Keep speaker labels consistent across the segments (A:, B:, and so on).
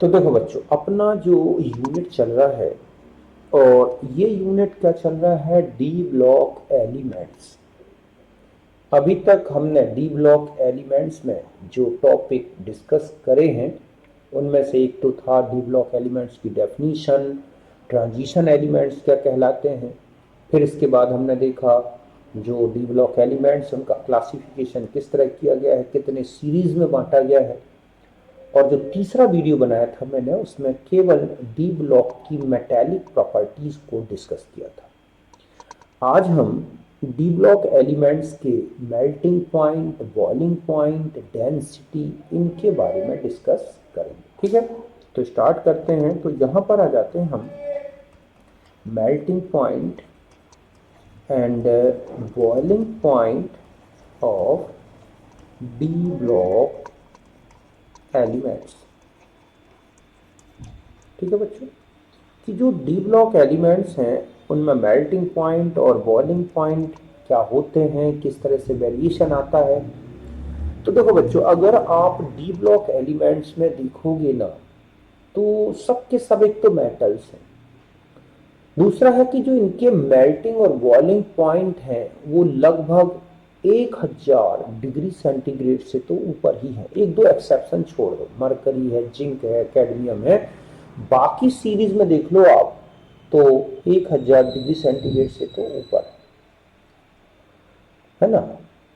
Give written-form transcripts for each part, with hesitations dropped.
A: तो देखो बच्चों, अपना जो यूनिट चल रहा है, और ये यूनिट क्या चल रहा है, डी ब्लॉक एलिमेंट्स। अभी तक हमने डी ब्लॉक एलिमेंट्स में जो टॉपिक डिस्कस करे हैं, उनमें से एक तो था डी ब्लॉक एलिमेंट्स की डेफिनीशन, ट्रांजिशन एलिमेंट्स क्या कहलाते हैं। फिर इसके बाद हमने देखा जो डी ब्लॉक एलिमेंट्स उनका क्लासिफिकेशन किस तरह किया गया है, कितने सीरीज में बांटा गया है। और जो तीसरा वीडियो बनाया था मैंने, उसमें केवल डी ब्लॉक की मेटालिक प्रॉपर्टीज को डिस्कस किया था। आज हम डी ब्लॉक एलिमेंट्स के melting point, boiling point, density, इनके बारे में डिस्कस करेंगे। ठीक है, तो स्टार्ट करते हैं। तो यहां पर आ जाते हैं हम melting point and boiling point of D block elements. ठीक है बच्चों, कि जो डी ब्लॉक एलिमेंट्स हैं उनमें मेल्टिंग पॉइंट और बॉइलिंग पॉइंट क्या होते हैं, किस तरह से वेरिएशन आता है। तो देखो बच्चों, अगर आप डी ब्लॉक एलिमेंट्स में देखोगे ना, तो सबके सब एक तो मेटल्स हैं, दूसरा है कि जो इनके मेल्टिंग और बॉइलिंग पॉइंट हैं वो लगभग 1000 डिग्री सेंटीग्रेड से तो ऊपर ही है। एक दो एक्सेप्शन छोड़ दो, मरकरी है, जिंक है, कैडमियम है, बाकी सीरीज में देख लो आप तो 1000 डिग्री सेंटीग्रेड से तो ऊपर है ना।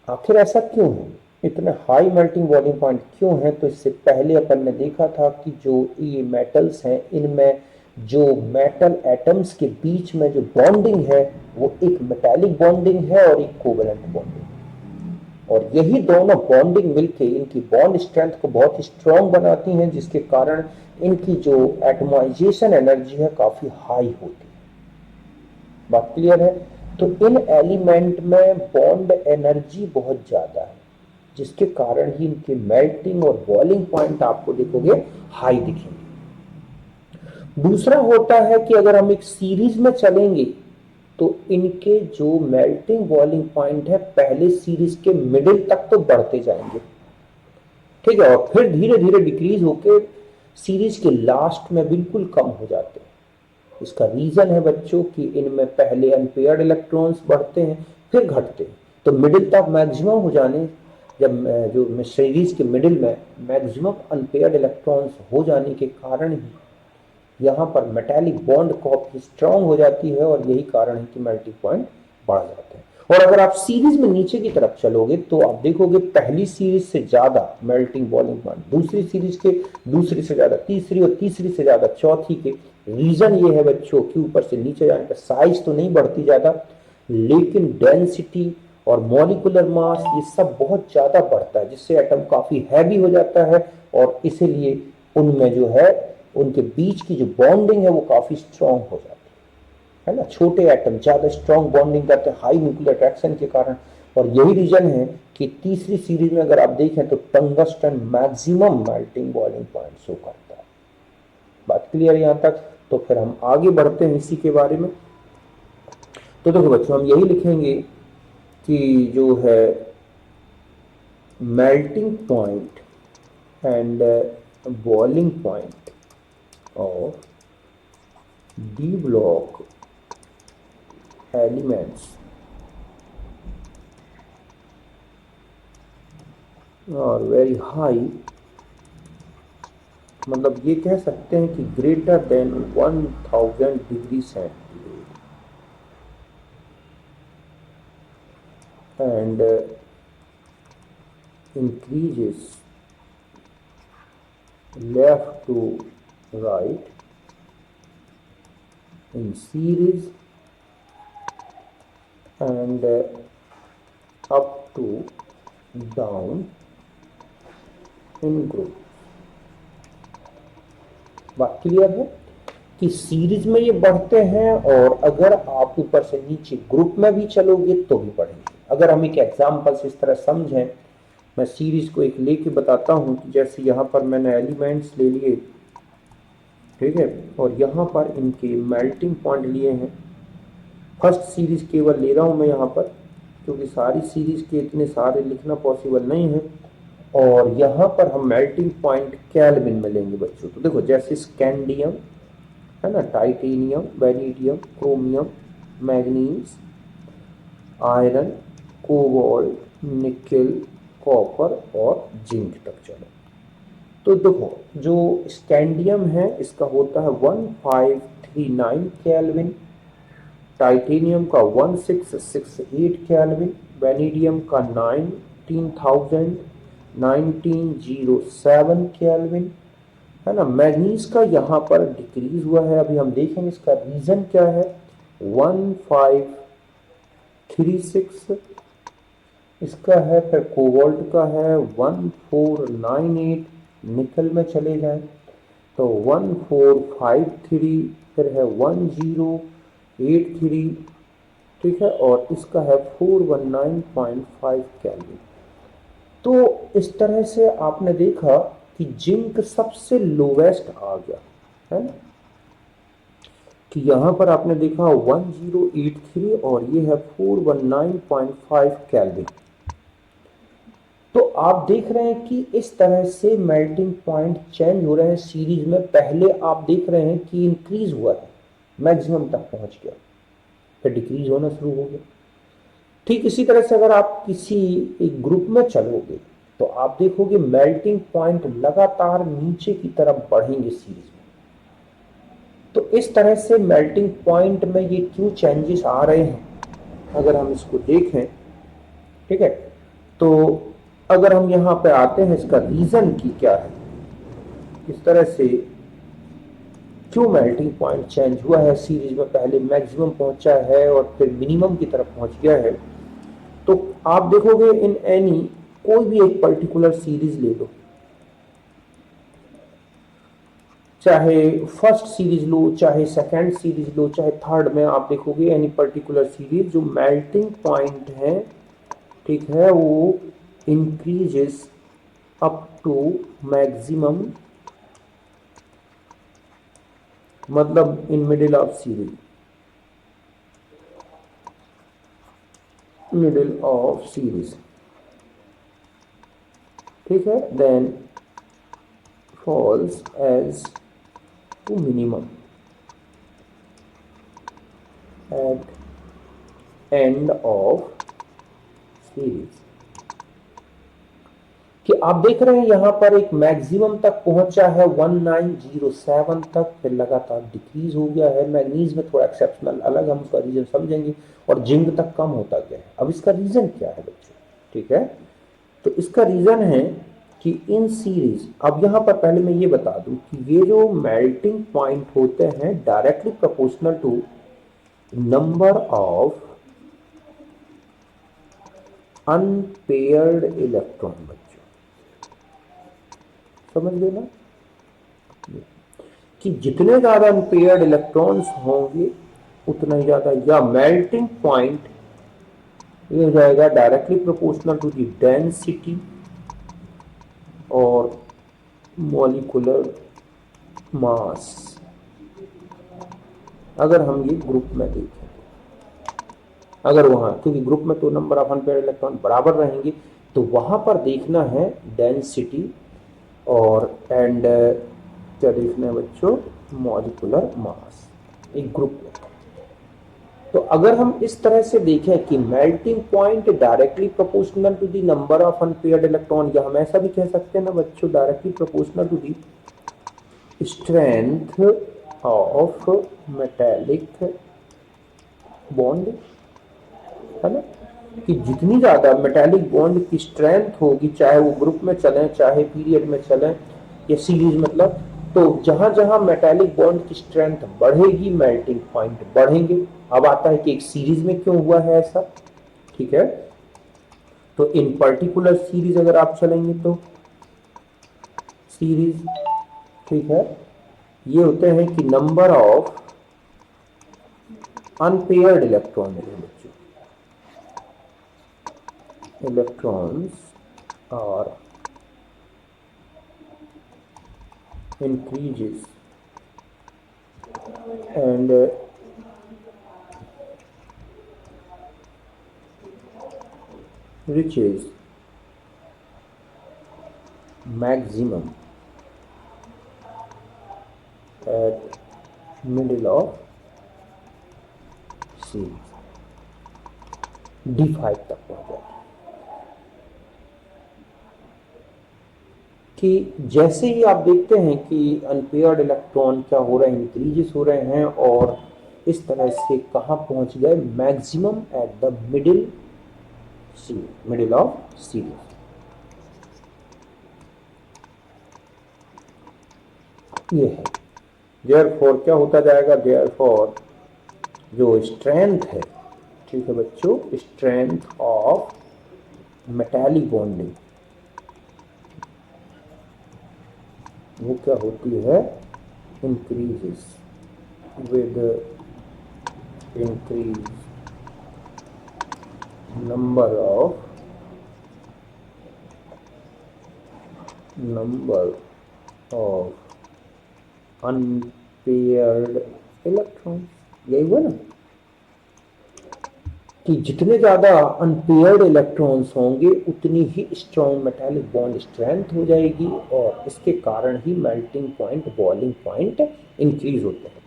A: आखिर ऐसा क्यों है, इतने हाई मेल्टिंग बॉइलिंग पॉइंट क्यों है? तो इससे पहले अपन ने देखा था कि जो ये मेटल्स हैं, इनमें जो मेटल एटम्स के बीच में जो बॉन्डिंग है वो एक मेटालिक बॉन्डिंग है और एक कोवेलेंट बॉन्डिंग, और यही दोनों बॉन्डिंग मिलके इनकी बॉन्ड स्ट्रेंथ को बहुत स्ट्रांग बनाती हैं, जिसके कारण इनकी जो एटमाइजेशन एनर्जी है काफी हाई होती है। बात क्लियर है? तो इन एलिमेंट में बॉन्ड एनर्जी बहुत ज्यादा है, जिसके कारण ही इनके मेल्टिंग और बॉइलिंग पॉइंट आपको देखोगे हाई दिखेंगे। दूसरा होता है कि अगर हम एक सीरीज में चलेंगे तो इनके जो मेल्टिंग बॉइलिंग पॉइंट है पहले सीरीज के मिडिल तक तो बढ़ते जाएंगे, ठीक है, और फिर धीरे धीरे डिक्रीज होकर सीरीज के लास्ट में बिल्कुल कम हो जाते हैं। इसका रीजन है बच्चों कि इनमें पहले अनपेयर्ड इलेक्ट्रॉन्स बढ़ते हैं फिर घटते हैं, तो मिडिल तक मैक्सिमम हो जाने, जब जो सीरीज के मिडिल में मैक्सिमम अनपेयर्ड इलेक्ट्रॉन्स हो जाने के कारण ही यहाँ पर मेटालिक बॉन्ड काफी स्ट्रांग हो जाती है, और यही कारण है कि मेल्टिंग पॉइंट बढ़ जाते हैं। और अगर आप सीरीज में नीचे की तरफ चलोगे तो आप देखोगे पहली सीरीज से ज्यादा मेल्टिंग बॉइलिंग पॉइंट, दूसरी सीरीज के दूसरी से ज्यादा तीसरी, और तीसरी से ज्यादा चौथी के। रीजन ये है बच्चों कि ऊपर से नीचे जाने पर साइज तो नहीं बढ़ती ज्यादा, लेकिन डेंसिटी और मॉलिक्यूलर मास ये सब बहुत ज्यादा बढ़ता है, जिससे एटम काफी हैवी हो जाता है, और इसीलिए उनमें जो है उनके बीच की जो बॉन्डिंग है वो काफी स्ट्रांग हो जाती है ना। छोटे एटम ज्यादा स्ट्रांग बॉन्डिंग करते हैं हाई न्यूक्लियर अट्रैक्शन के कारण, और यही रीजन है कि तीसरी सीरीज में अगर आप देखें तो tungsten maximum melting boiling point show करता है। बात क्लियर है यहां तक? तो फिर हम आगे बढ़ते हैं इसी के बारे में। तो देखो बच्चों, हम यही लिखेंगे कि जो है melting point and boiling point of D block elements और वेरी हाई, मतलब ये कह सकते हैं कि greater than 1000 degree centigrade, and increases left to right in series and up to down in group। बात क्लियर है कि सीरीज में ये बढ़ते हैं, और अगर आप ऊपर से नीचे ग्रुप में भी चलोगे तो भी बढ़ेंगे। अगर हम एक एग्जांपल से इस तरह समझें, मैं सीरीज को एक लेके बताता हूं कि जैसे यहाँ पर मैंने एलिमेंट्स ले लिए, ठीक है, और यहाँ पर इनके मेल्टिंग पॉइंट लिए हैं। फर्स्ट सीरीज केवल ले रहा हूं मैं यहाँ पर, क्योंकि सारी सीरीज के इतने सारे लिखना पॉसिबल नहीं है। और यहाँ पर हम मेल्टिंग पॉइंट केल्विन में लेंगे बच्चों। तो देखो जैसे स्कैंडियम है ना, titanium, vanadium, chromium, manganese, iron, cobalt, nickel, copper और जिंक तक चलो। तो देखो जो स्कैंडियम है इसका होता है 1539 केल्विन, टाइटेनियम का 1668 केल्विन, वेनेडियम का 1907 केल्विन है ना। मैग्नीज का यहाँ पर डिक्रीज हुआ है, अभी हम देखेंगे इसका रीजन क्या है। 1536 इसका है, फिर कोबाल्ट का है 1498, निकल में चले जाएं तो 1453, फिर है 1083, ठीक है, और इसका है 419.5 केल्विन। तो इस तरह से आपने देखा कि जिंक सबसे लोवेस्ट आ गया है ना, कि यहां पर आपने देखा 1083 और ये है 419.5 केल्विन। तो आप देख रहे हैं कि इस तरह से मेल्टिंग पॉइंट चेंज हो रहे हैं सीरीज में। पहले आप देख रहे हैं कि इंक्रीज हुआ है, मैक्सिमम तक पहुंच गया, फिर डिक्रीज होना शुरू हो गया। ठीक इसी तरह से अगर आप किसी एक ग्रुप में चलोगे तो आप देखोगे मेल्टिंग पॉइंट लगातार नीचे की तरफ बढ़ेंगे सीरीज में। तो इस तरह से मेल्टिंग पॉइंट में ये क्यों चेंजेस आ रहे हैं अगर हम इसको देखें, ठीक है, तो अगर हम यहाँ पे आते हैं इसका रीजन की क्या है, इस तरह से क्यों मेल्टिंग पॉइंट चेंज हुआ है सीरीज में, पहले मैक्सिमम पहुंचा है और फिर मिनिमम की तरफ पहुंच गया है। तो आप देखोगे इन एनी कोई भी एक पर्टिकुलर सीरीज ले लो, चाहे फर्स्ट सीरीज लो, चाहे सेकंड सीरीज लो, चाहे थर्ड में, आप देखोगे एनी पर्टिकुलर सीरीज जो मेल्टिंग पॉइंट है, ठीक है, वो इंक्रीजेस अप टू मैक्सिमम, मतलब in middle of series, middle of series, ठीक है, then falls as to minimum at end of series. कि आप देख रहे हैं यहां पर एक मैक्सिमम तक पहुंचा है 1907 तक, फिर लगातार डिक्रीज हो गया है। मैग्नीज में थोड़ा एक्सेप्शनल अलग, हम उसका रीजन समझेंगे, और जिंक तक कम होता गया है। अब इसका रीजन क्या है बच्चों, ठीक है, तो इसका रीजन है कि इन सीरीज, अब यहां पर पहले मैं ये बता दूं कि ये जो मेल्टिंग पॉइंट होते हैं directly proportional to number of unpaired electron. बच्चों समझ गए ना, कि जितने ज्यादा अनपेयर्ड इलेक्ट्रॉन्स होंगे उतना ही ज्यादा, या मेल्टिंग पॉइंट ये हो जाएगा directly proportional to the density और मॉलिक्यूलर मास। अगर हम ये ग्रुप में देखें, अगर वहां, क्योंकि ग्रुप में तो नंबर ऑफ अनपेयर्ड इलेक्ट्रॉन बराबर रहेंगे, तो वहां पर देखना है डेंसिटी और एंड क्या देखना है बच्चों, मॉलिक्यूलर मास, एक ग्रुप में। तो अगर हम इस तरह से देखें कि melting point directly proportional to the number of unpaired electron, या हम ऐसा भी कह सकते हैं ना बच्चों, directly proportional to the strength of metallic bond, है ना, कि जितनी ज्यादा मेटेलिक बॉन्ड की स्ट्रेंथ होगी, चाहे वो ग्रुप में चलें, चाहे पीरियड में चलें या सीरीज, मतलब, तो जहां जहां मेटेलिक बॉन्ड की स्ट्रेंथ बढ़ेगी मेल्टिंग पॉइंट बढ़ेंगे। अब आता है कि एक सीरीज में क्यों हुआ है ऐसा, ठीक है, तो इन पर्टिकुलर सीरीज अगर आप चलेंगे तो सीरीज, ठीक है, ये होते हैं कि नंबर ऑफ अनपेयर्ड इलेक्ट्रॉन है बच्चों, electrons are increases and riches maximum at middle of series, D5 तक पहुंच जाता है। कि जैसे ही आप देखते हैं कि अनपेयर्ड इलेक्ट्रॉन क्या हो रहे हैं, इंक्रीजेस हो रहे हैं, और इस तरह से कहाँ पहुंच गए, मैक्सिमम एट द मिडिल सी, मिडिल ऑफ सीरीज। ये है देयरफॉर क्या होता जाएगा, देयरफॉर जो स्ट्रेंथ है, ठीक है बच्चों, स्ट्रेंथ ऑफ मेटालिक बॉन्डिंग वो क्या होती है, increases with increase number of unpaired electron. यही हुआ ना कि जितने ज्यादा अनपेयर्ड इलेक्ट्रॉन्स होंगे उतनी ही स्ट्रॉन्ग मेटालिक बॉन्ड स्ट्रेंथ हो जाएगी, और इसके कारण ही melting point, boiling point increase होते हैं।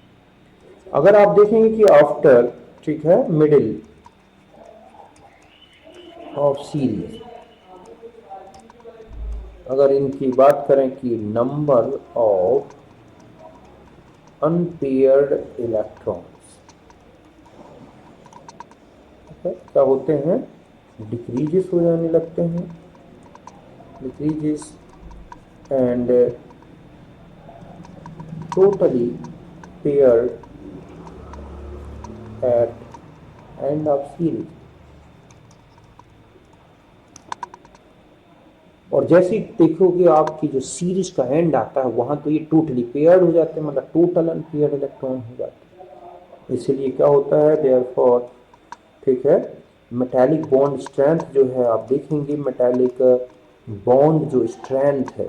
A: अगर आप देखेंगे कि आफ्टर, ठीक है, मिडिल ऑफ सीरीज, अगर इनकी बात करें कि नंबर ऑफ अनपेयर्ड इलेक्ट्रॉन्स क्या होते हैं, डिक्रीजेस हो जाने लगते हैं, decreases and totally paired at end of series. और जैसे ही देखोगे आपकी जो सीरीज का एंड आता है वहां तो ये टोटली पेयर्ड हो जाते हैं, मतलब टोटल अनपेयर्ड इलेक्ट्रॉन हो जाते हैं। इसलिए क्या होता है, देयरफॉर, ठीक है, मेटालिक बॉन्ड स्ट्रेंथ जो है, आप देखेंगे मेटालिक बॉन्ड जो स्ट्रेंथ है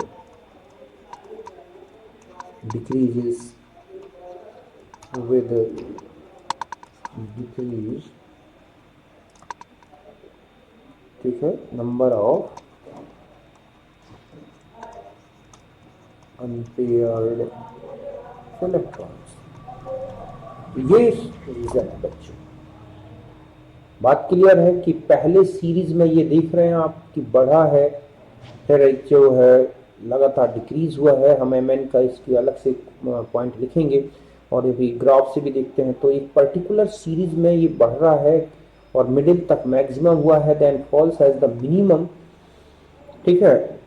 A: डिक्रीजेस विद डिक्रीज, ठीक है, नंबर ऑफ अनपेयर्ड इलेक्ट्रॉन्स। ये रीजन है बच्चों। बात क्लियर है कि पहले सीरीज में ये देख रहे हैं आप कि बढ़ा है, फिर जो है लगातार डिक्रीज हुआ है। हम एम एन का इसकी अलग से पॉइंट लिखेंगे, और यदि ग्राफ से भी देखते हैं तो एक पर्टिकुलर सीरीज में ये बढ़ रहा है और मिडिल तक मैक्सिमम हुआ है, then falls as the minimum, ठीक है।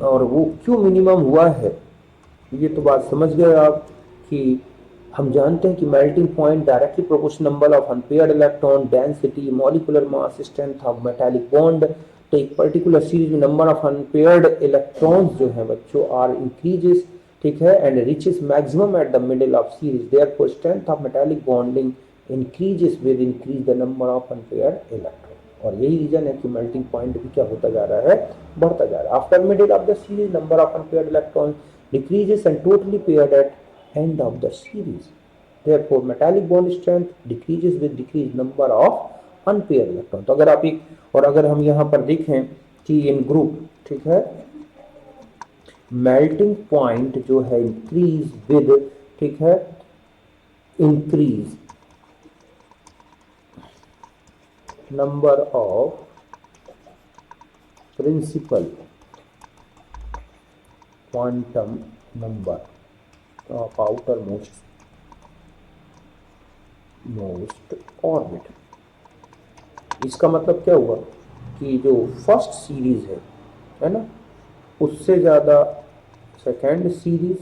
A: और वो क्यों मिनिमम हुआ है, ये तो बात समझ गए आप कि हम जानते हैं कि melting point directly proportional number of unpaired electron, density, molecular mass, strength of metallic bond. तो एक पर्टिकुलर सीरीज में नंबर ऑफ अनपेयर्ड इलेक्ट्रॉन्स जो है बच्चों आर इंक्रीजेस, ठीक है, and reaches maximum at the middle of series, therefore strength of metallic bonding increases with increase the number of unpaired electron. और यही रीजन है कि मेल्टिंग पॉइंट भी क्या होता जा रहा है, बढ़ता जा रहा है। After middle of the series number of unpaired electron decreases and totally paired at end of the series. Therefore, metallic bond strength decreases with decreased number of unpaired electron. तो अगर आप एक, और अगर हम यहाँ पर देखें कि इन ग्रुप, ठीक है, मेल्टिंग पॉइंट जो है इंक्रीज विद, ठीक है, increase number of principal quantum number of outer most orbit. इसका मतलब क्या हुआ कि जो फर्स्ट सीरीज है ना, उससे ज़्यादा सेकेंड सीरीज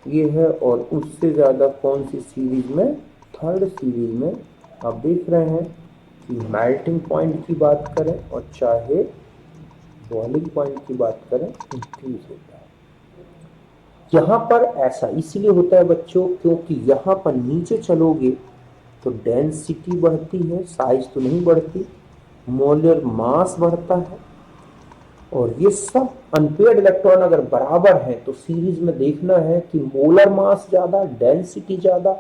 A: ये है, और उससे ज़्यादा कौन सी सीरीज में, थर्ड सीरीज में। आप देख रहे हैं कि मेल्टिंग पॉइंट की बात करें और चाहे बॉइलिंग पॉइंट की बात करें, इंक्रीज होता है। यहां पर ऐसा इसलिए होता है बच्चों क्योंकि यहां पर नीचे चलोगे तो डेंसिटी बढ़ती है, साइज तो नहीं बढ़ती, मोलर मास बढ़ता है। और ये सब अनपेयर्ड इलेक्ट्रॉन अगर बराबर है तो सीरीज में देखना है कि मोलर मास ज्यादा, डेंसिटी ज्यादा,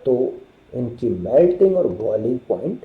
A: तो इनकी मेल्टिंग और बॉइलिंग पॉइंट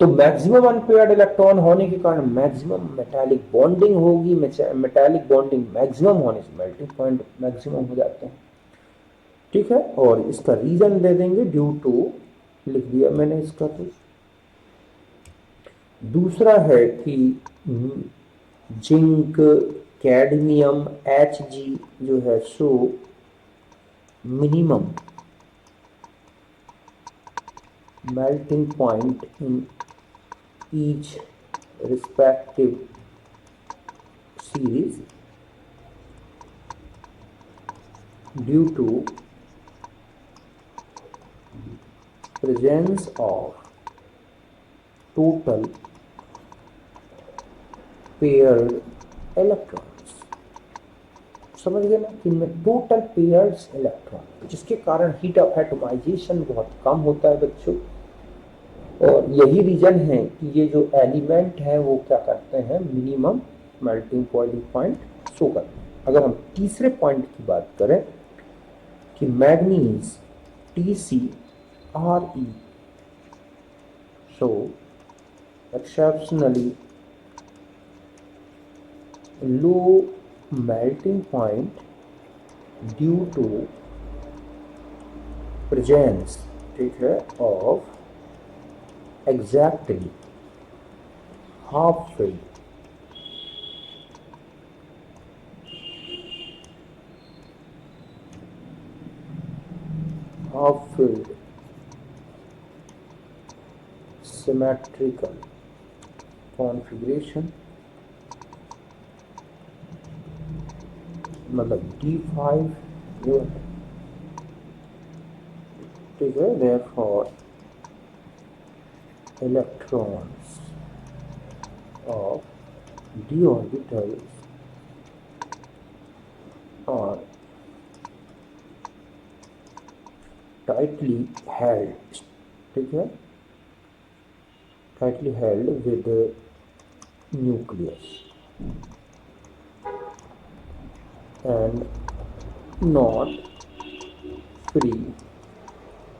A: तो मैक्सिमम अनपेयर्ड इलेक्ट्रॉन होने के कारण मैक्सिमम मेटालिक बॉन्डिंग होगी, मेटालिक बॉन्डिंग मैक्सिमम होने से मेल्टिंग पॉइंट मैक्सिमम हो जाते हैं। ठीक है, और इसका रीजन दे देंगे ड्यू टू, लिख दिया मैंने इसका। तो दूसरा है कि जिंक, कैडमियम, Hg जो है so minimum melting point in each respective series due to presence of total paired electrons। समझ गए ना, कि इनमें टोटल पेयर्स इलेक्ट्रॉन, जिसके कारण हीट ऑफ एटमाइजेशन बहुत कम होता है बच्चों। और यही रीजन है कि ये जो एलिमेंट है वो क्या करते हैं, मिनिमम मेल्टिंग पॉइंट शो करते हैं। अगर हम तीसरे पॉइंट की बात करें कि manganese TCRe show exceptionally low melting point due to presence, ठीक है, of exactly half filled symmetrical configuration, मतलब D5 जो है, ठीक है, therefore electrons of d orbitals are tightly held, ठीक है, tightly held with the nucleus and not free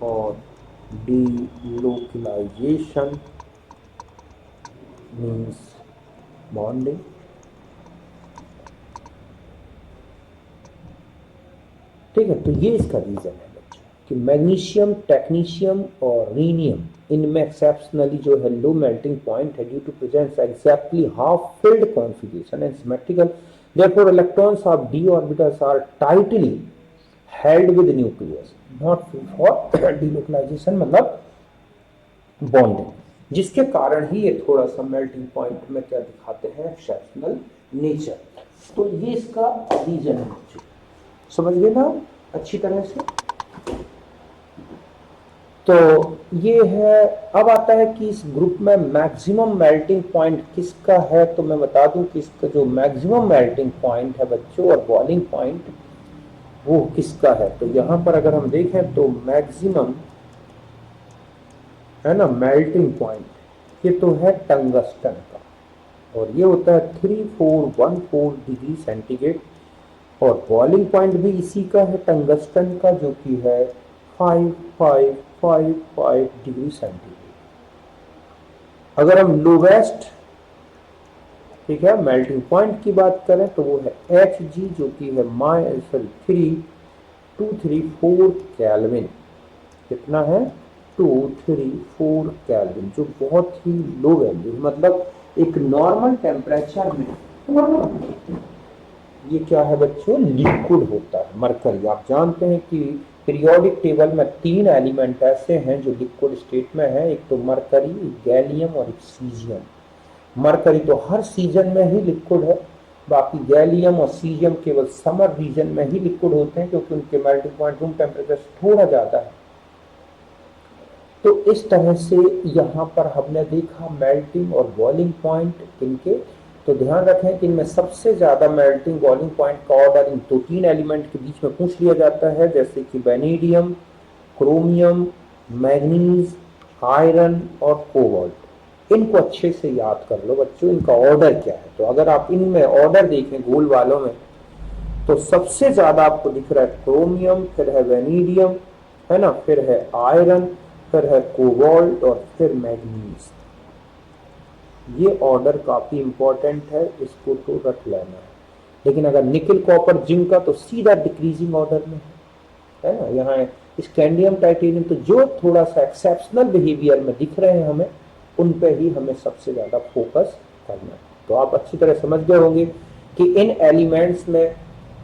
A: or delocalization means bonding। ठीक है, तो ये इसका रीजन है बच्चों कि मैग्नीशियम, टेक्नीशियम और रीनियम इनमें एक्सेप्शनली जो है लो मेल्टिंग पॉइंट है due to presence exactly half filled configuration and symmetrical, therefore electrons of d orbitals are tightly held with nucleus not free for delocalization, मतलब bonding, जिसके कारण ही ये थोड़ा सा मेल्टिंग पॉइंट में क्या दिखाते हैं, एक्सेप्शनल नेचर। तो ये इसका रीजन है, समझ गए ना अच्छी तरह से। तो ये है। अब आता है कि इस ग्रुप में मैक्सिमम मेल्टिंग पॉइंट किसका है, तो मैं बता दूं कि इसका जो मैक्सिमम मेल्टिंग पॉइंट है बच्चों और बॉइलिंग पॉइंट वो किसका है। तो यहां पर अगर हम देखें तो मैक्सिमम है ना मेल्टिंग पॉइंट, ये तो है टंगस्टन का, और ये होता है 3414 डिग्री सेंटीग्रेड, और बॉइलिंग पॉइंट भी इसी का है टंगस्टन का, जो कि है 5555 डिग्री सेंटीग्रेड। अगर हम लोवेस्ट, ठीक है, मेल्टिंग पॉइंट की बात करें तो वो है Hg, जो कि है 3234 केल्विन। कितना है, 234 केल्विन, जो बहुत ही लो वैल्यू, मतलब एक नॉर्मल टेम्परेचर में ये क्या है बच्चों, लिक्विड होता है। मरकरी, आप जानते हैं कि पीरियोडिक टेबल में 3 एलिमेंट ऐसे हैं जो लिक्विड स्टेट में है, एक तो मरकरी, एक गैलियम और एक सीजियम। मरकरी तो हर सीजन में ही लिक्विड है, बाकी गैलियम और सीजियम केवल समर रीजन में ही लिक्विड होते हैं, क्योंकि उनके मेल्टिंग पॉइंट रूम टेम्परेचर थोड़ा ज्यादा है। तो इस तरह से यहाँ पर हमने देखा मेल्टिंग और बॉइलिंग पॉइंट इनके। तो ध्यान रखें कि इनमें सबसे ज्यादा मेल्टिंग बॉइलिंग पॉइंट का ऑर्डर इन 2-3 एलिमेंट के बीच में पूछ लिया जाता है, जैसे कि वेनेडियम, क्रोमियम, मैग्नीज, आयरन और कोबाल्ट। इनको अच्छे से याद कर लो बच्चों, इनका ऑर्डर क्या है। तो अगर आप इनमें ऑर्डर देखें गोल वालों में, तो सबसे ज्यादा आपको दिख रहा है क्रोमियम, फिर है वेनेडियम, है ना, फिर है आयरन, फिर है कोबाल्ट और फिर मैग्नीज। ये ऑर्डर काफ़ी इम्पोर्टेंट है, इसको तो रख लेना है। लेकिन अगर निकल कॉपर जिंक का तो सीधा डिक्रीजिंग ऑर्डर में है ना। यहाँ स्कैंडियम टाइटेनियम तो जो थोड़ा सा एक्सेप्शनल बिहेवियर में दिख रहे हैं हमें, उन पे ही हमें सबसे ज़्यादा फोकस करना है। तो आप अच्छी तरह समझ गए होंगे कि इन एलिमेंट्स में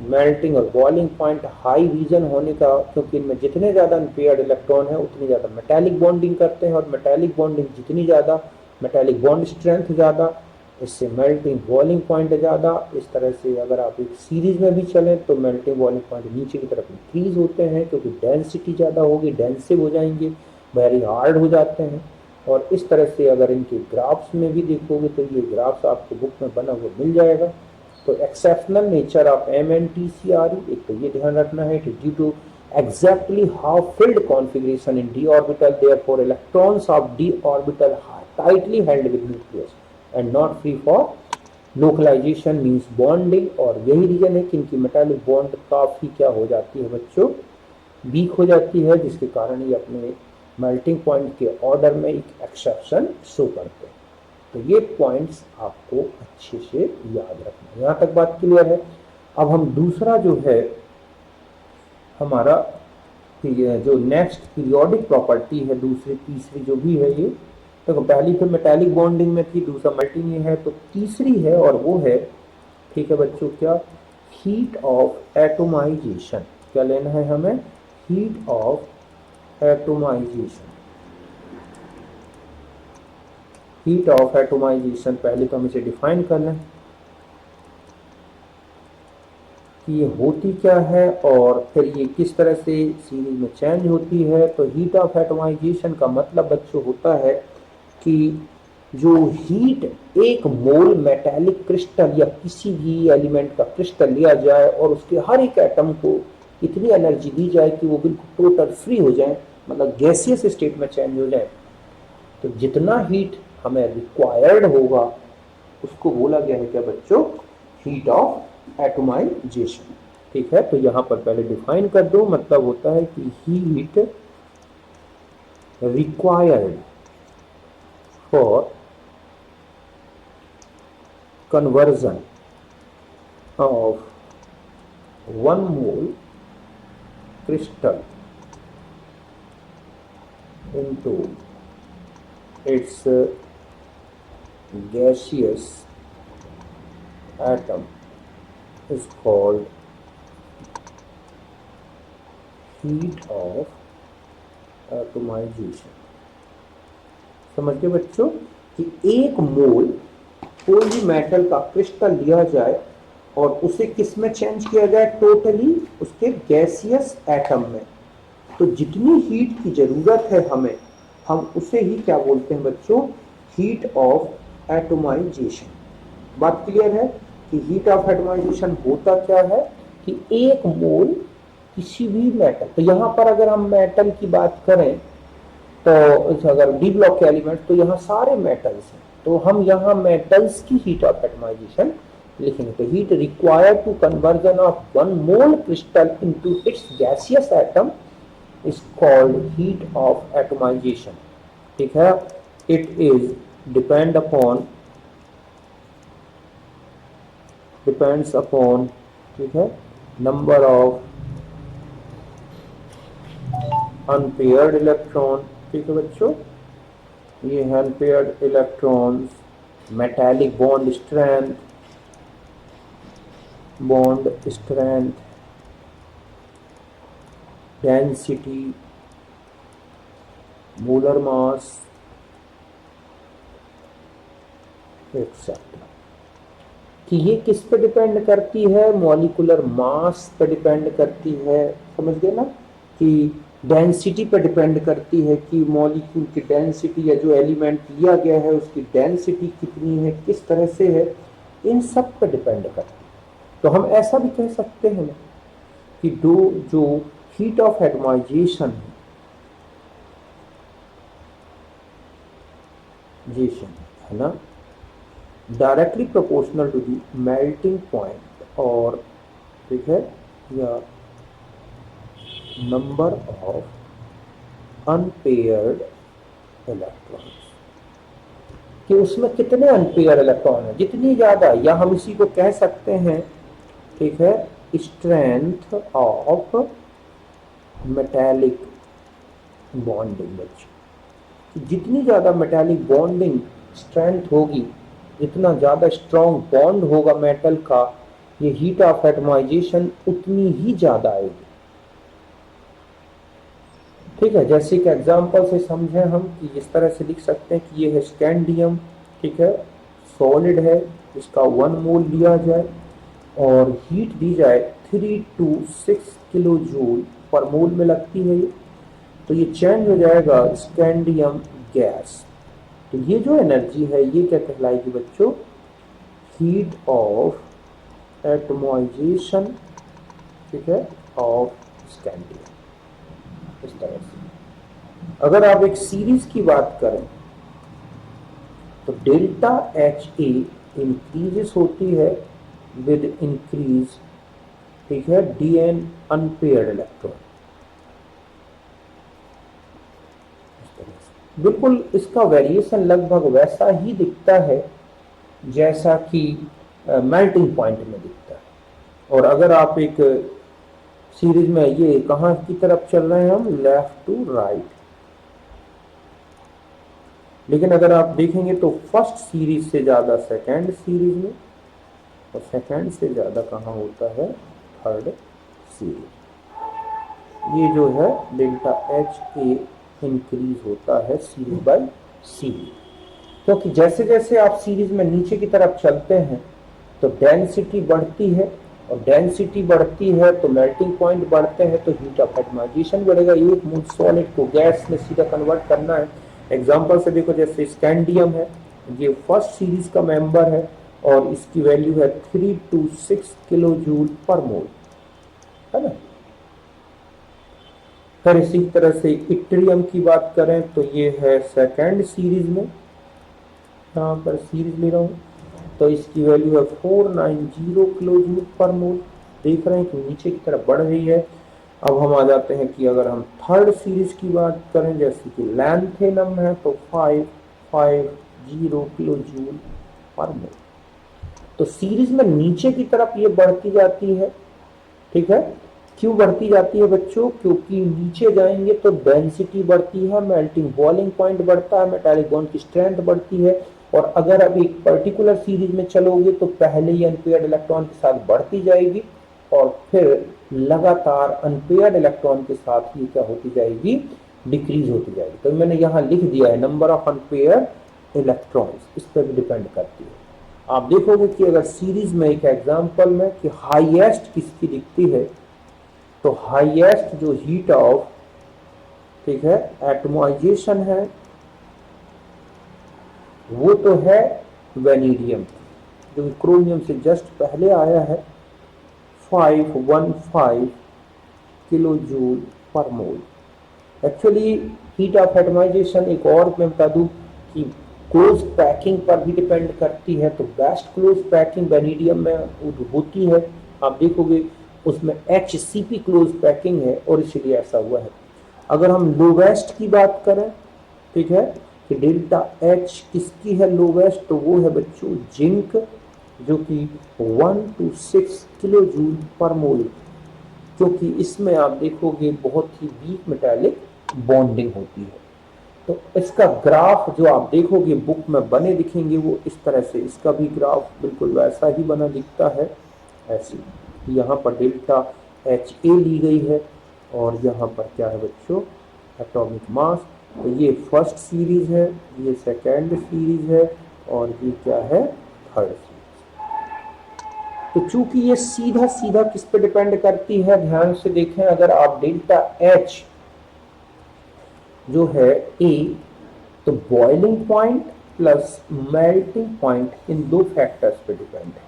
A: मेल्टिंग और बॉइलिंग पॉइंट हाई रीजन होने का, क्योंकि इनमें जितने ज़्यादा अनपेयर्ड इलेक्ट्रॉन है उतनी ज़्यादा मेटालिक बॉन्डिंग करते हैं, और मेटालिक बॉन्डिंग जितनी ज़्यादा, मेटालिक बॉन्ड स्ट्रेंथ ज़्यादा, इससे मेल्टिंग बॉइलिंग पॉइंट ज़्यादा। इस तरह से अगर आप एक सीरीज में भी चलें तो मेल्टिंग बॉइलिंग पॉइंट नीचे की तरफ इंक्रीज होते हैं, क्योंकि डेंसिटी ज़्यादा होगी, डेंसिव हो जाएंगे, वेरी हार्ड हो जाते हैं। और इस तरह से अगर इनके ग्राफ्स में भी देखोगे तो ये ग्राफ्स आपको बुक में बना हुआ मिल जाएगा। तो एक्सेप्शनल नेचर ऑफ MnTCRe, एक तो ये ध्यान रखना है, it is due to exactly how filled configuration in d orbital, therefore electrons of d orbital are tightly held with nucleus and not free for localization means bonding। और यही reason है कि इनकी मेटालिक बॉन्ड काफी क्या हो जाती है बच्चों, वीक हो जाती है, जिसके कारण ये अपने मेल्टिंग पॉइंट के ऑर्डर में एक एक्सेप्शन शो करते हैं। तो ये पॉइंट्स आपको अच्छे से याद रखना। यहाँ तक बात क्लियर है। अब हम दूसरा जो है हमारा जो नेक्स्ट पीरियोडिक प्रॉपर्टी है, दूसरी तीसरी जो भी है ये, तो पहली तो मेटालिक बॉन्डिंग में थी, दूसरा मेल्टिंग में है, तो तीसरी है और वो है, ठीक है बच्चों, क्या, हीट ऑफ एटोमाइजेशन। क्या लेना है हमें, heat of atomization. Heat of atomization पहले तो हम इसे डिफाइन कर लें कि ये होती क्या है और फिर ये किस तरह से सीरीज में चेंज होती है। तो हीट ऑफ एटोमाइजेशन का मतलब बच्चों होता है कि जो हीट एक मोल मेटालिक क्रिस्टल या किसी भी एलिमेंट का क्रिस्टल लिया जाए और उसके हर एक एटम को इतनी एनर्जी दी जाए कि वो बिल्कुल टोटल फ्री हो जाए, मतलब गैसियस स्टेट में चेंज हो जाए। तो जितना हीट हमें रिक्वायर्ड होगा उसको बोला गया है क्या बच्चों, हीट ऑफ एटोमाइजेशन। ठीक है, तो यहां पर पहले डिफाइन कर दो, मतलब होता है कि heat required for conversion of 1 mole crystal into its gaseous atom is called heat of atomization। समझ गए बच्चों कि एक मोल कोई भी मेटल का क्रिस्टल लिया जाए और उसे किस में चेंज किया जाए, टोटली उसके गैसियस एटम में। तो जितनी हीट की जरूरत है हमें, हम उसे ही क्या बोलते हैं बच्चों, हीट ऑफ एटोमाइजेशन। बात क्लियर है कि हीट ऑफ एटोमाइजेशन होता क्या है कि एक मोल किसी भी मेटल, तो यहां पर अगर हम मेटल की बात करें तो अगर डी ब्लॉक के एलिमेंट, तो यहाँ सारे मेटल्स हैं, तो हम यहाँ मेटल्स की हीट ऑफ एटमाइजेशन लिखेंगे। तो heat required to conversion of 1 mole crystal into its gaseous atom is called heat of atomisation. ठीक है, इट इज डिपेंड्स अपॉन, ठीक है, नंबर ऑफ अनपेयर्ड इलेक्ट्रॉन। ठीक है बच्चों, ये है unpaired electrons, metallic bond strength, density, molar mass etcetera. कि ये किस पे डिपेंड करती है, मॉलिकुलर मास पे डिपेंड करती है। समझ गए ना, कि डेंसिटी पे डिपेंड करती है कि मॉलिक्यूल की डेंसिटी या जो एलिमेंट लिया गया है उसकी डेंसिटी कितनी है, किस तरह से है, इन सब पे डिपेंड करती है। तो हम ऐसा भी कह सकते हैं ना कि जो हीट ऑफ एटमाइजेशन है ना, directly proportional to the melting point, और ठीक है, या नंबर ऑफ अनपेयर्ड इलेक्ट्रॉन्स। कि उसमें कितने अनपेयर इलेक्ट्रॉन है, जितनी ज्यादा, या हम इसी को कह सकते हैं, ठीक है, स्ट्रेंथ ऑफ मेटालिक बॉन्डिंग। बच्चों, जितनी ज्यादा मेटालिक बॉन्डिंग स्ट्रेंथ होगी, जितना ज्यादा स्ट्रॉन्ग बॉन्ड होगा मेटल का, ये हीट ऑफ एटमाइजेशन उतनी ही ज्यादा आएगी। ठीक है, जैसे कि एग्जांपल से समझें हम कि इस तरह से लिख सकते हैं कि ये है स्कैंडियम, ठीक है, सॉलिड है, इसका 1 मोल लिया जाए और हीट दी जाए 3 to 6 किलो जूल पर मोल में लगती है ये, तो ये चेंज हो जाएगा स्कैंडियम गैस। तो ये जो एनर्जी है ये क्या कहलाएगी बच्चों, हीट ऑफ एटमाइजेशन, ठीक है, ऑफ स्कैंडियम। इस तरह से अगर आप एक सीरीज की बात करें तो डेल्टा एच ए इंक्रीजेस होती है विद इंक्रीज, ठीक है, डी एन अनपेयर्ड इलेक्ट्रॉन। बिल्कुल इसका वेरिएशन लगभग वैसा ही दिखता है जैसा कि मेल्टिंग पॉइंट में दिखता है। और अगर आप एक सीरीज में, ये कहां की तरफ चल रहे हैं हम, लेफ्ट टू राइट, लेकिन अगर आप देखेंगे तो फर्स्ट सीरीज से ज्यादा सेकेंड सीरीज में, और सेकेंड से ज्यादा कहां होता है, थर्ड सीरीज। ये जो है डेल्टा एच ए इंक्रीज होता है सीरीज बाय सीरीज, क्योंकि जैसे जैसे आप सीरीज में नीचे की तरफ चलते हैं तो डेंसिटी बढ़ती है, और डेंसिटी बढ़ती है तो मेल्टिंग पॉइंट बढ़ते हैं, तो हीट ऑफ एटमाइजेशन बढ़ेगा। एक मोल सॉलिड को गैस में सीधा कन्वर्ट करना है। एग्जांपल से देखो, जैसे स्कैंडियम है, ये फर्स्ट सीरीज का मेंबर है और इसकी वैल्यू है 3 to 6 किलो जूल पर मोल, है ना। फिर इसी तरह से इट्रियम की बात करें तो ये है सेकेंड सीरीज में, यहाँ पर सीरीज ले रहा हूँ, तो इसकी वैल्यू है 490 किलो जूल पर मोल। देख रहे हैं कि नीचे की तरफ बढ़ रही है। अब हम आ जाते हैं कि अगर हम थर्ड सीरीज की बात करें, जैसे कि लैंथेनम है, तो 550 किलो जूल पर मोल। तो सीरीज में नीचे की तरफ ये बढ़ती जाती है, ठीक है। क्यों बढ़ती जाती है बच्चों, क्योंकि नीचे जाएंगे तो डेंसिटी बढ़ती है, मेल्टिंग बॉइलिंग पॉइंट बढ़ता है, मेटालिक बॉन्ड की स्ट्रेंथ बढ़ती है। और अगर अब एक पर्टिकुलर सीरीज में चलोगे तो पहले ही अनपेयर्ड इलेक्ट्रॉन के साथ बढ़ती जाएगी और फिर लगातार अनपेयर्ड इलेक्ट्रॉन के साथ ही क्या होती जाएगी, डिक्रीज होती जाएगी। तो मैंने यहाँ लिख दिया है नंबर ऑफ अनपेयर्ड इलेक्ट्रॉन्स, इस पर भी डिपेंड करती है। आप देखोगे कि अगर सीरीज में एक एग्जांपल में कि हाईएस्ट किसकी दिखती है, तो हाईएस्ट जो हीट ऑफ, ठीक है, एटमाइजेशन है, वो तो है वेनेडियम, जो क्रोमियम से जस्ट पहले आया है, 515 kilo joule per mole. Actually heat of atomisation एक और मैं बता दूं कि क्लोज पैकिंग पर भी डिपेंड करती है। तो बेस्ट क्लोज पैकिंग वेनेडियम में होती है, आप देखोगे उसमें HCP क्लोज पैकिंग है और इसलिए ऐसा हुआ है। अगर हम लोवेस्ट की बात करें, ठीक है, कि डेल्टा एच किसकी है लोवेस्ट, तो वो है बच्चों जिंक, जो कि 1 to 6 किलो जूल पर मोल, क्योंकि इसमें आप देखोगे बहुत ही वीक मेटालिक बॉन्डिंग होती है। तो इसका ग्राफ जो आप देखोगे बुक में बने दिखेंगे वो इस तरह से, इसका भी ग्राफ बिल्कुल वैसा ही बना दिखता है ऐसे। यहाँ पर डेल्टा एच ए ली गई है और यहाँ पर क्या है बच्चों, एटॉमिक मास। तो ये फर्स्ट सीरीज है, ये सेकेंड सीरीज है और ये क्या है, थर्ड सीरीज। तो चूंकि ये सीधा सीधा किस पे डिपेंड करती है, ध्यान से देखें, अगर आप डेल्टा एच जो है ए, तो boiling point plus melting point in दो फैक्टर्स पे डिपेंड है।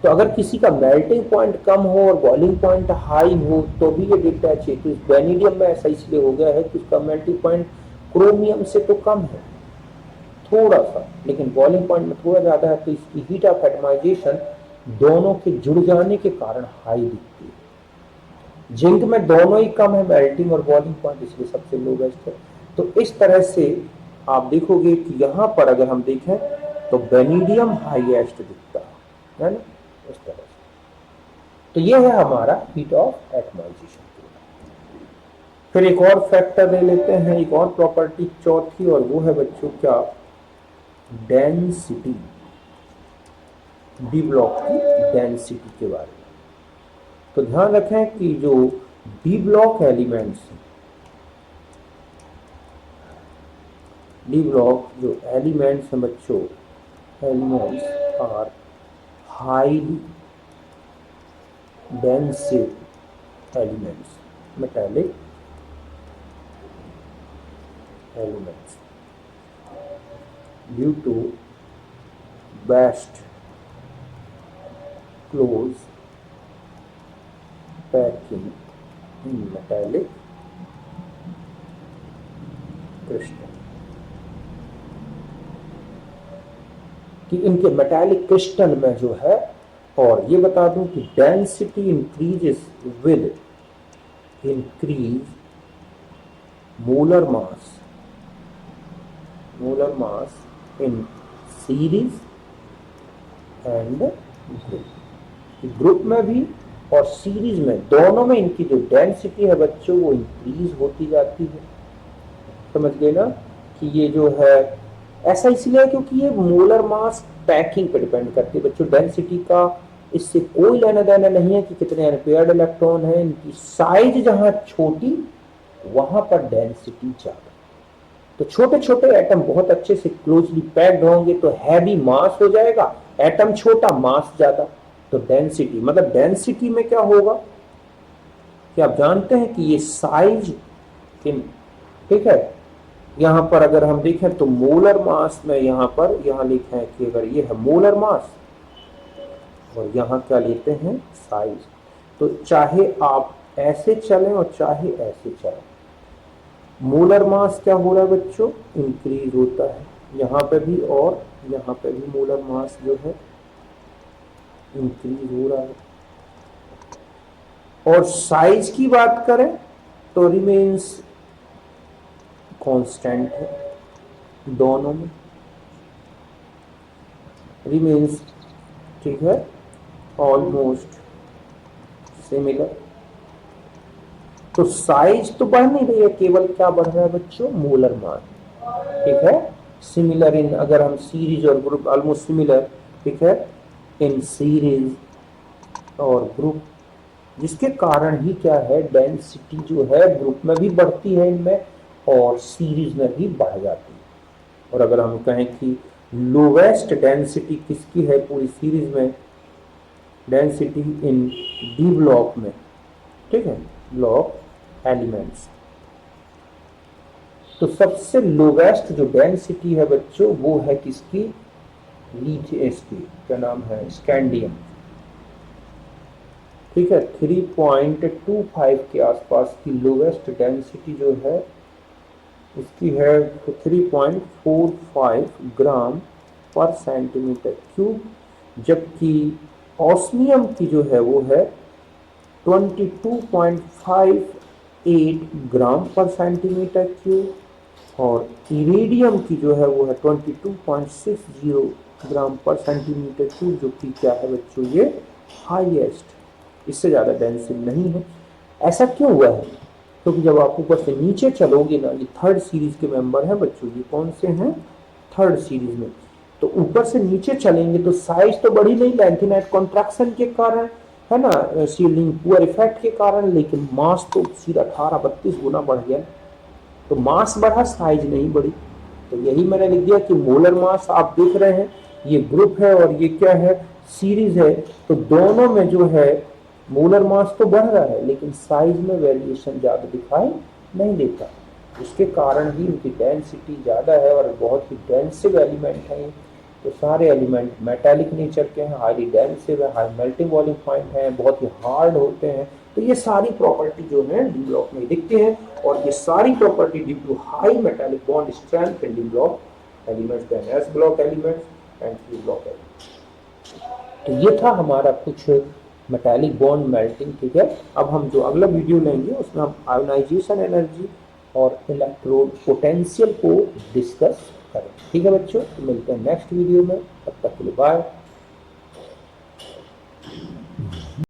A: तो अगर किसी का मेल्टिंग पॉइंट कम हो और बॉइलिंग पॉइंट हाई हो तो भी ये डेल्टा एच है। तो इस वेनेडियम में ऐसा इसलिए हो गया है कि उसका मेल्टिंग पॉइंट क्रोमियम से तो कम है थोड़ा सा, लेकिन बॉइलिंग पॉइंट में थोड़ा ज्यादा है, तो इसकी हीट ऑफ एटमाइजेशन दोनों के जुड़ जाने के कारण हाई दिखती है। जिंक में दोनों ही कम है, मेल्टिंग और बॉइलिंग पॉइंट, इसलिए सबसे लोवेस्ट है। तो इस तरह से आप देखोगे कि यहाँ पर अगर हम देखें तो वेनेडियम हाईएस्ट दिखता है ना, इस तरह से। तो ये है हमारा हीट ऑफ एटमाइजेशन। फिर एक और फैक्टर ले लेते हैं, एक और प्रॉपर्टी चौथी, और वो है बच्चों क्या, डेंसिटी, डी ब्लॉक की डेंसिटी के बारे में। तो ध्यान रखें कि जो D block elements, D block जो एलिमेंट्स हैं बच्चों, elements are highly dense elements, metallic elements, due to vast close packing in metallic crystal, कि इनके मेटालिक क्रिस्टल में जो है, और ये बता दूं कि density increases with increase molar mass in series and group में भी और सीरीज में, दोनों में इनकी जो डेंसिटी है बच्चों वो इंक्रीज होती जाती है। समझ गए ना कि ये जो है ऐसा इसलिए क्योंकि ये मोलर मास पैकिंग पर डिपेंड करती है बच्चों। डेंसिटी का इससे कोई लेना देना नहीं है कि कितने अनपेयर्ड इलेक्ट्रॉन है, इनकी साइज जहां छोटी वहां पर डेंसिटी ज्यादा। तो छोटे छोटे एटम बहुत अच्छे से क्लोजली पैक्ड होंगे तो हैवी मास हो जाएगा, एटम छोटा मास ज्यादा, तो डेंसिटी, मतलब डेंसिटी में क्या होगा कि आप जानते हैं कि ये साइज, ठीक है, यहां पर अगर हम देखें तो मोलर मास में यहां लिखा है कि अगर ये है मोलर मास और यहां क्या लेते हैं साइज, तो चाहे आप ऐसे चलें और चाहे ऐसे चलें, मोलर मास क्या हो रहा है बच्चों, इंक्रीज होता है यहां पे भी और यहां पे भी मोलर मास जो है इंक्रीज हो रहा है। और साइज की बात करें तो रिमेन्स कांस्टेंट है, दोनों में रिमेन्स, ठीक है, ऑलमोस्ट सिमिलर। तो साइज तो बढ़ नहीं रही है, केवल क्या बढ़ रहा है बच्चों, मोलर मास, ठीक है। सिमिलर इन, अगर हम सीरीज और ग्रुप, ऑलमोस्ट सिमिलर, ठीक है, इन सीरीज और ग्रुप, जिसके कारण ही क्या है, डेंसिटी जो है ग्रुप में भी बढ़ती है इनमें और सीरीज में भी बढ़ जाती है। और अगर हम कहें कि लोवेस्ट डेंसिटी किसकी है पूरी सीरीज में, डेंसिटी इन डी ब्लॉक में, ठीक है, ब्लॉक एलिमेंट्स, तो सबसे लोवेस्ट जो डेंसिटी है बच्चों वो है किसकी, लिथियस की, क्या नाम है, स्कैंडियम, ठीक है। 3.25 के आसपास की लोवेस्ट डेंसिटी जो है उसकी है 3.45 ग्राम पर सेंटीमीटर क्यूब, जबकि ऑस्मियम की जो है वो है 22.58 ग्राम पर सेंटीमीटर क्यूब, और इरेडियम की जो है वो है 22.60 ग्राम पर सेंटीमीटर क्यूब, जो कि क्या है बच्चों, ये हाईएस्ट, इससे ज़्यादा डेंस नहीं है। ऐसा क्यों हुआ है, क्योंकि जब आप ऊपर से नीचे चलोगे ना, ये थर्ड सीरीज के मेंबर हैं बच्चों, ये कौन से हैं, थर्ड सीरीज में, तो ऊपर से नीचे चलेंगे तो साइज तो बढ़ी नहीं, लेंथिनाइट कॉन्ट्रैक्शन के कारण, है ना, सीलिंग पुअर इफेक्ट के कारण, लेकिन मास तो सीधा 18-32 गुना बढ़ गया। तो मास बढ़ा, साइज नहीं बढ़ी। तो यही मैंने लिख दिया कि मोलर मास आप देख रहे हैं, ये ग्रुप है और ये क्या है, सीरीज है, तो दोनों में जो है मोलर मास तो बढ़ रहा है लेकिन साइज में वेरिएशन ज्यादा दिखाई नहीं देता, इसके कारण ही उनकी डेंसिटी ज्यादा है और बहुत ही डेंसिव एलिमेंट है। तो सारे एलिमेंट मेटालिक नेचर के हैं, हाईली डेंसिव है, हाई मेल्टिंग वॉल्यूम पॉइंट है, बहुत ही हार्ड होते हैं। तो ये सारी प्रॉपर्टी जो है डी ब्लॉक में दिखती है, और ये सारी property due to high metallic bond strength in D block elements, then S block elements and P block elements. तो ये था हमारा कुछ मेटालिक बॉन्ड मेल्टिंग, ठीक है। अब हम जो अगला वीडियो लेंगे उसमें हम आयोनाइजेशन एनर्जी और इलेक्ट्रोड पोटेंशियल को डिस्कस करें। ठीक है बच्चों, तो मिलते हैं नेक्स्ट वीडियो में, तब तक के लिए बाय।